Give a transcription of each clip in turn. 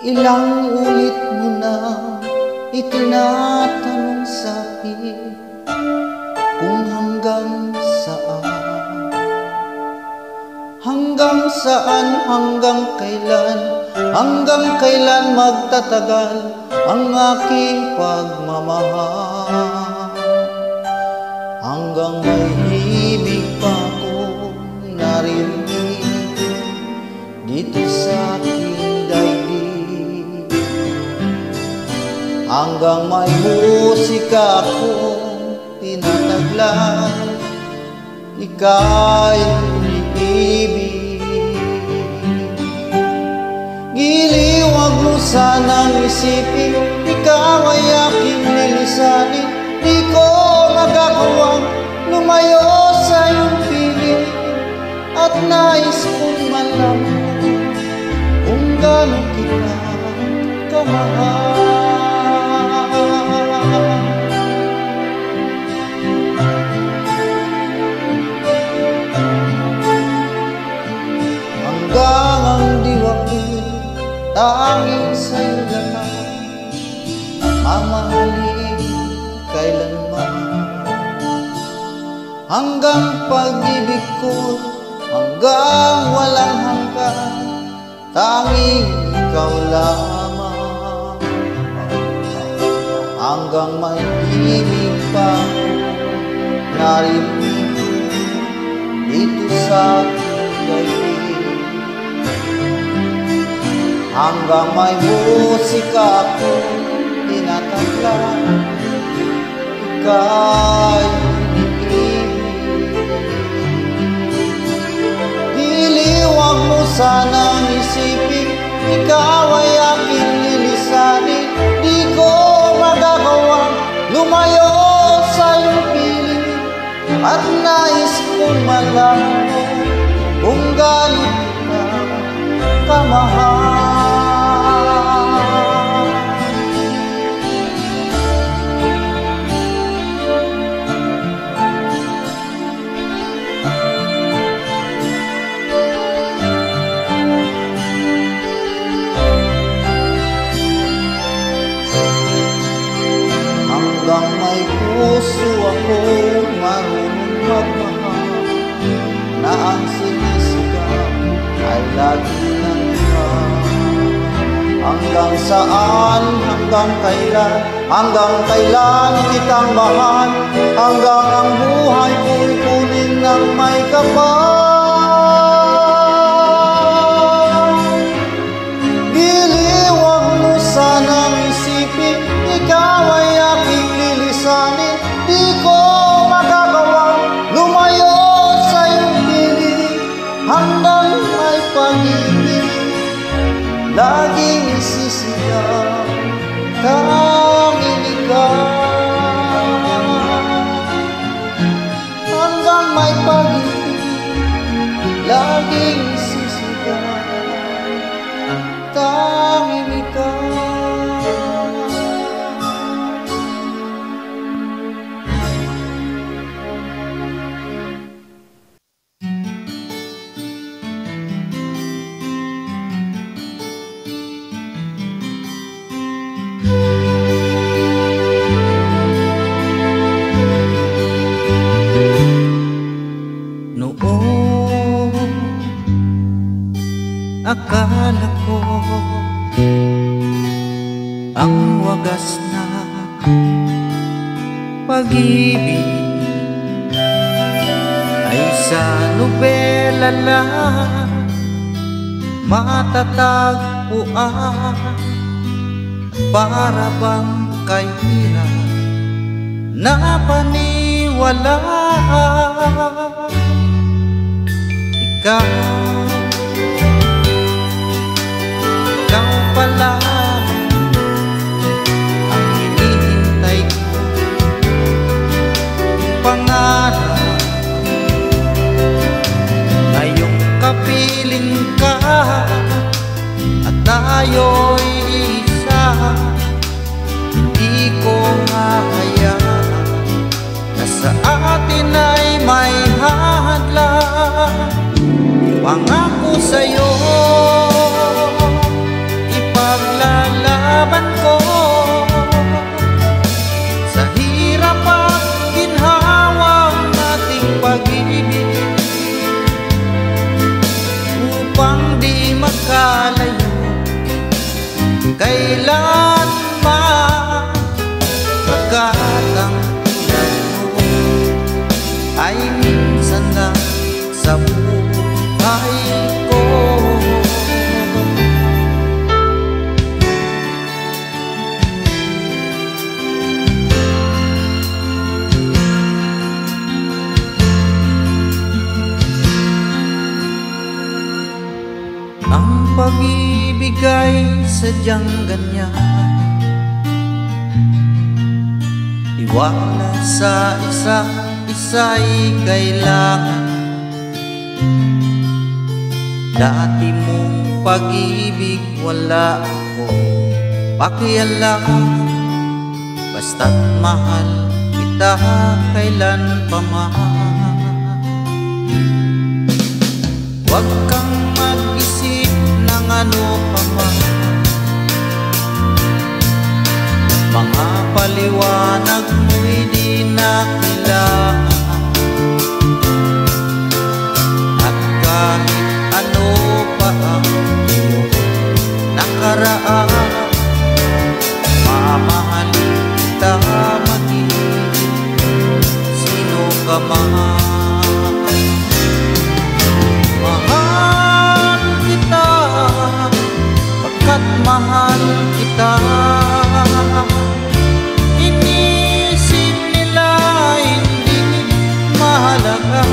Ilang ulit mo na itinatanong sa'kin kung hanggang saan, hanggang kailan magtatagal ang aking pagmamahal. Hanggang may himig pa akong narinig dito sa aking daigdig, hanggang may musika akong tinataglan, ika'y umiibig. Giliw, wag mo sanang isipin, ikaw ay aking lilisanin. Di ko magagawang lumayo sa iyong piling, at nais kong malaman kung gaano kita kamahal. Hanggang ang diwa ko tanging sa'yo lahat, mamahalin kailanman. Hanggang pag-ibig ko, hanggang walang hanggan, tanging ikaw lamang. Hanggang may himig pa narinig dito sa aking daigdig, hanggang may musika akong tinataglan, ika'y umiibig. Giliw, wag mo sanang isipin, ikaw ay aking lilisanin. Di ko magagawang lumayo sa iyong piling, at nais kong malaman kung gaano kita kamahal. Hanggang may puso ako marunong magmahal, na ang sinisigaw ay lagi ng iba. Hanggang saan, hanggang kailan kitang mahal, hanggang ang buhay ko'y kunin ng may kapal. Giliw, wag mo sanang isipin, ikaw ay aking lilisanin. Di ko magagawang lumayo sa iyong piling, hanggang may pag-ibig laging isisigaw, tanging ikaw. Hanggang may pag-ibig laging isisigaw, tanging ikaw. Akala ko ang wagas na pag-ibig ay sa nobela lang matatagpuan, para bang kahirap na paniwalaan. Ikaw pala ang hinihintay ko, pangarap ngayong kapiling ka, at tayo'y isa. Hindi ko hahayaan na sa atin ay may hadlang, kailanman, pagkat ang tulad mo ay minsan lang sa buhay ko. Ang pag-ibig ay sadyang ganyan, tiwala sa isa't isa'y kailangan. Dati mong pag-ibig wala akong pakialam, basta't mahal kita kailan pa man. Huwag kang mag-isip ng ano pa man, mga paliwanag mo'y di na kailangan. At kahit ano pa ang iyong nakaraan, mamahalin kita maging sino ka man. Mahal kita, pagkat mahal kita. Inisip nila hindi mahalaga,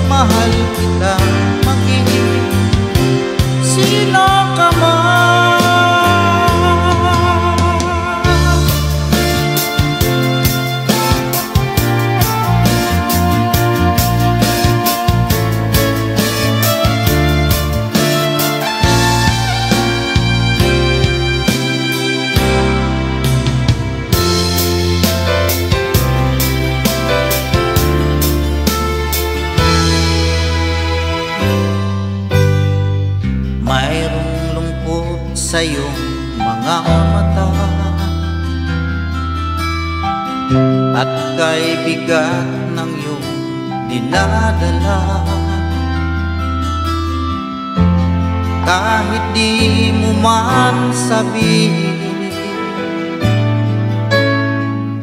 mahal kita maging sino ka man. Mayroong lungkot sa iyong mga mata, at kay bigat ng iyong dinadala. Kahit di mo man sabihin,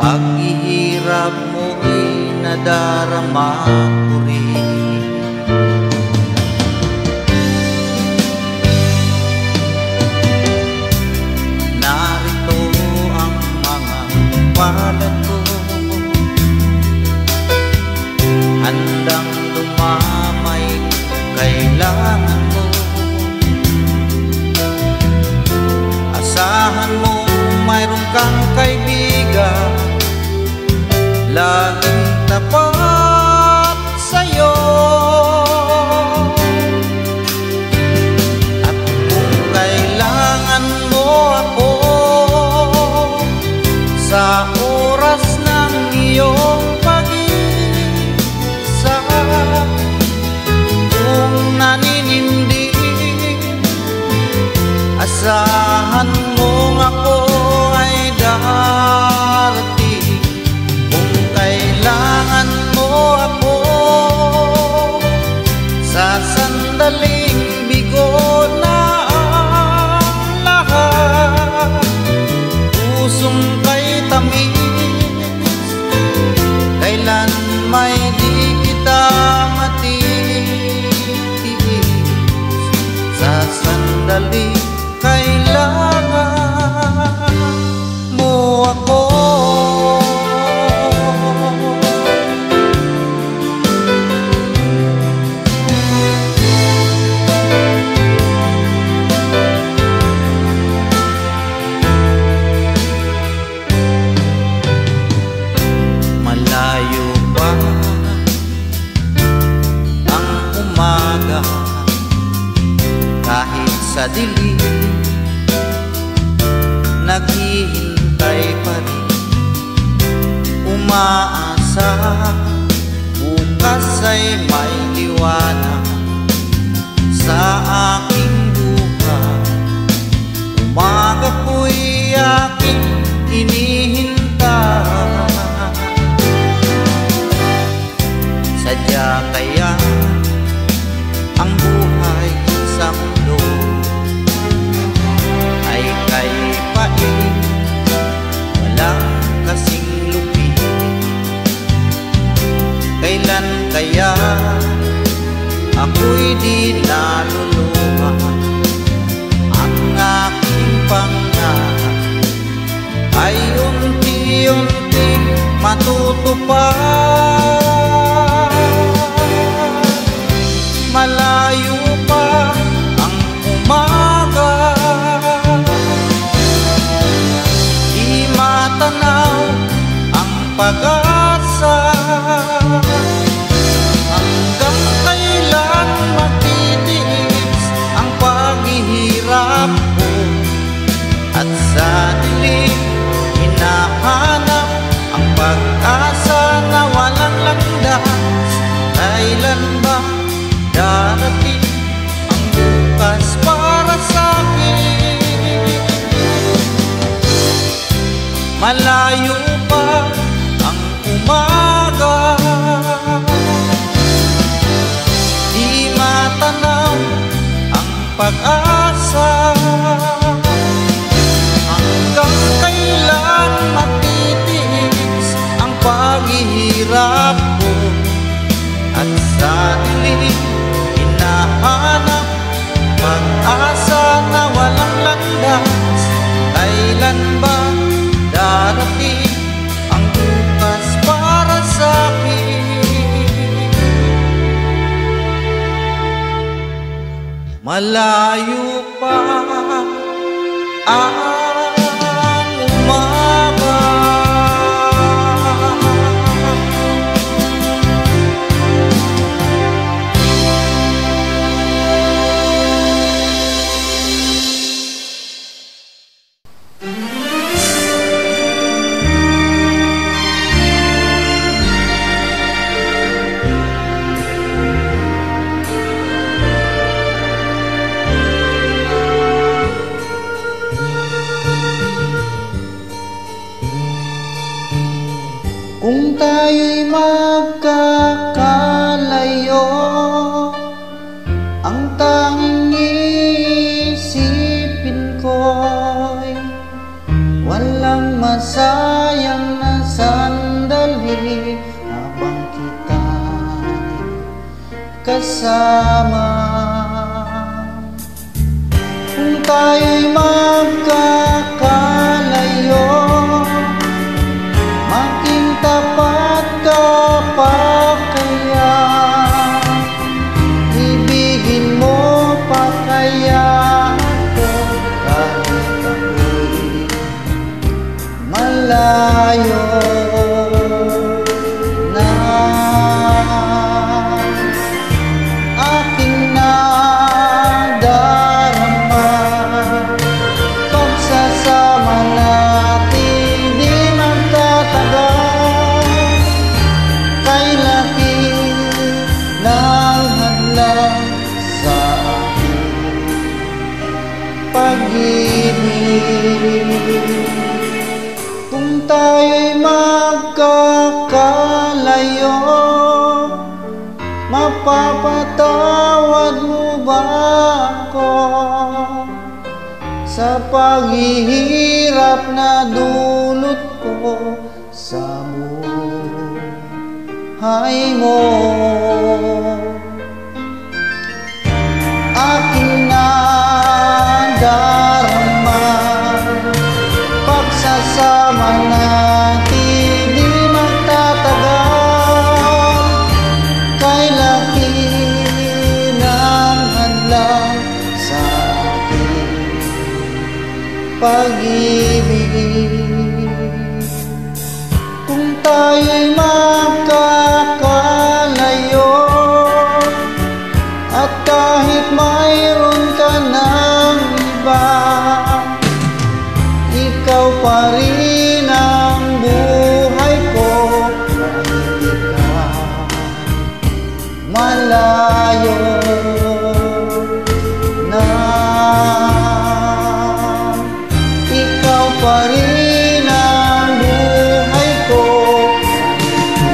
paghihirap mo'y nadarama ko rin. Palad ko, handang dumamay kung kailangan mo. Asahan mo mayroon kang kaibigan, laging tapat sa'yo. At kung kailangan mo ako sa oras ng iyong pag-isa, kung naninindig, asahan mong ako ay darating. Kung kailangan mo ako sa sandaling bigo na ang lahat, pusong kailan may di kita matitiis. Sa sandali kailangan mo ako. Malayo pa ang umaga, kahit sa dilim naghihintay pa rin. Umaasa bukas ay may liwanag sa aking buhay. Umaga ko'y aking hinihintay. Sadya kaya ang buhay sa mundo ay kay di naluluha ang aking pangarap ay unti-unting matutupad. Malayo pa ang umaga, di matanaw ang pag-asa. Hanggang kailan magtitiis ang paghihirap ko, at sa dilim hinahanap ang pag-asa na walang landas. Kailan ba darating ang bukas para sa'kin? Malayo pa ang umaga, di matanaw ang pag-asa. Hanggang kailan matitiis ang paghihirap ko, at sa dilim hinahanap pag-asa na walang landas. Kailan ba darating ang bukas para sa'kin? Malayo pa ang umaga. Kung tayo'y magkakalayo, ang tanging iisipin ko'y walang masayang na sandali habang kita'y kasama. Kung tayo'y magkakalayo, maging tapat ka pa kaya? Ibigin mo pa kaya ako kahit ako'y malayo na? Aking nadarama pagsasama natin di magtatagal. Kay laki ng hadlang sa aking pag-ibig. Kung tayo'y magkakalayo, mapapatawad mo ba ako sa paghihirap na dulot ko sa buhay mo? Aking nadarama pagsasama natin di magtatagal. Kay laki ng hadlang sa aking pag-ibig. Kung tayo'y magkakalayo, at kahit mayroon ka ng iba, ikaw pa rin ang buhay ko. Kahit ikaw malayo na, ikaw pa rin ang buhay ko. Kahit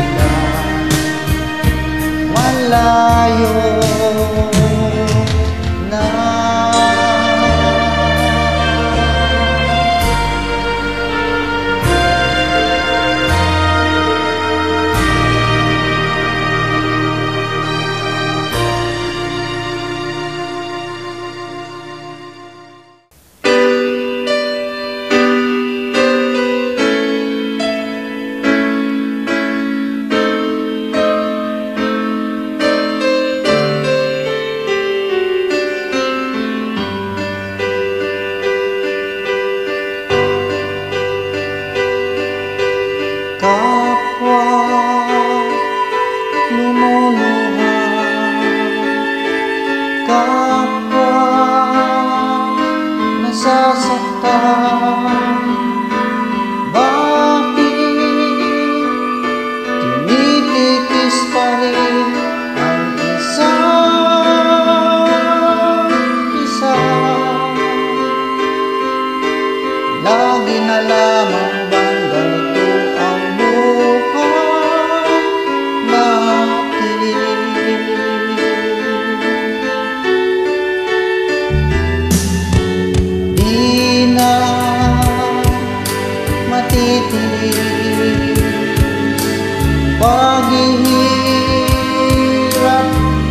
paghihirap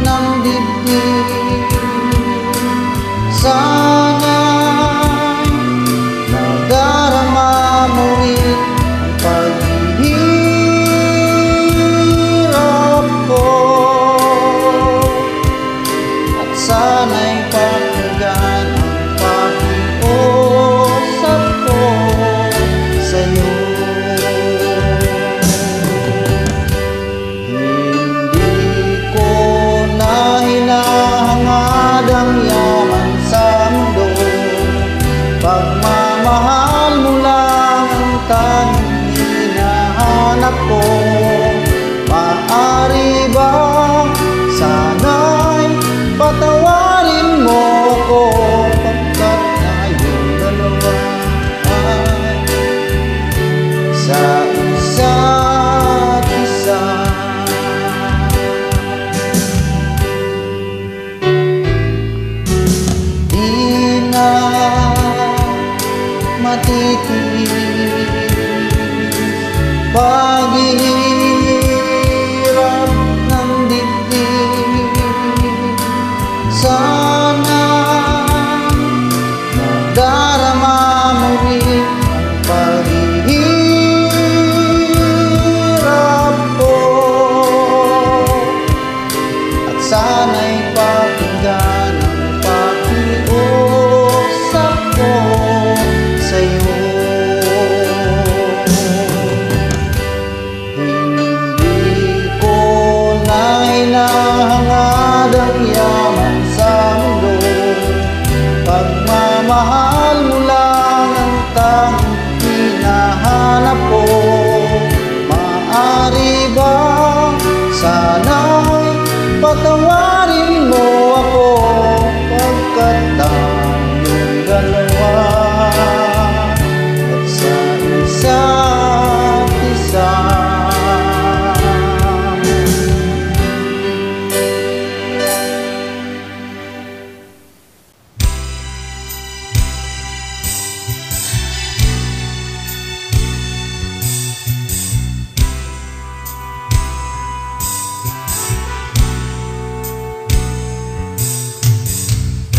ng dibdib. Sana'y nadarama mo rin ang paghihirap ko, at sana'y pakinggan ang pakiusap ko sa'yo. Hindi ko na hinahangad ang yaman sa mundo, pagmamahal mo lang ang tanging hinahanap ko. Maaari ba sana'y patawarin mo ako, pagkat tayong dalawa ay sa isa't isa. Di na matitiis paghihirap ng dibdib. Sana nadarama mo rin ang paghihirap ko, at sana'y pakinggan ang pakiusap ko sa'yo. Hindi ko na hinahangad ang yaman sa mundo, pagmamahal mo lang ang tanging hinahanap ko. Maaari ba sana'y patawarin mo ako, pagkat tayong dalawa at sa isa't isa.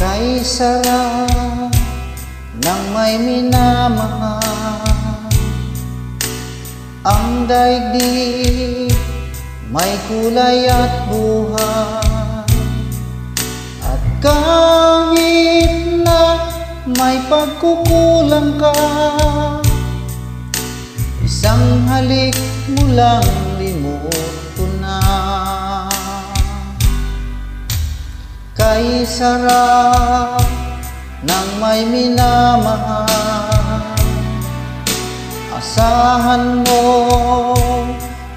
Kay sarap ng may minamahal, ang daigdig may kulay at buhay. At kahit na may pagkukulang ka, isang halik mo lang limot ko na. Kay sarap ng may minamahal, asahan mo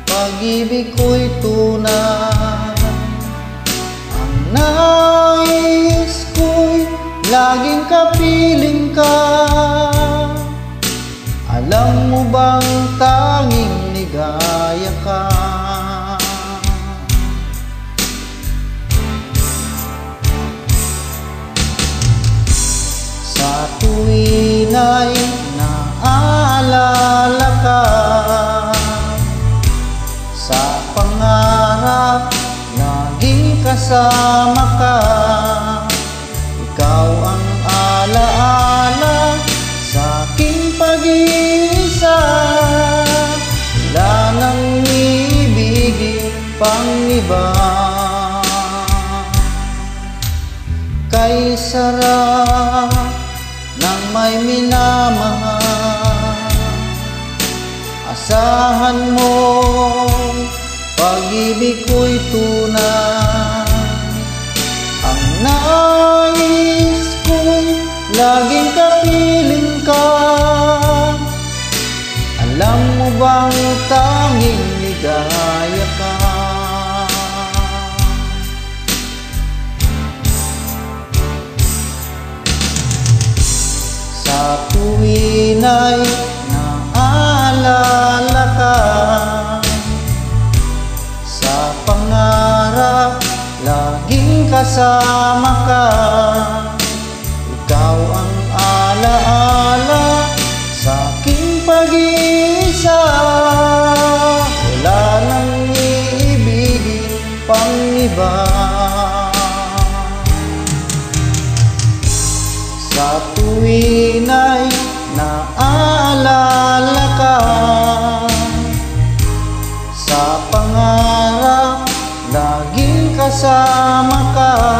pag-ibig ko'y tunay. Ang nais ko'y laging kapiling ka. Alam mo bang tanging ligaya ka? Sa tuwin ay naaalala ka, sa pangarap laging kasama ka. Ikaw ang alaala sa aking pag-iisa, wala nang ibigin pang iba. Kay sarap ng may minamahal, asahan mo pag-ibig ko'y tunay. Ang nais ko'y laging kapiling ka. Alam mo bang tanging ligaya ka? Sa tuwin ay naaalala ka, sa pangarap laging kasama ka. Ikaw ang alaala sa aking pag-iisa, wala nang Sa pangarap, laging kasama ka.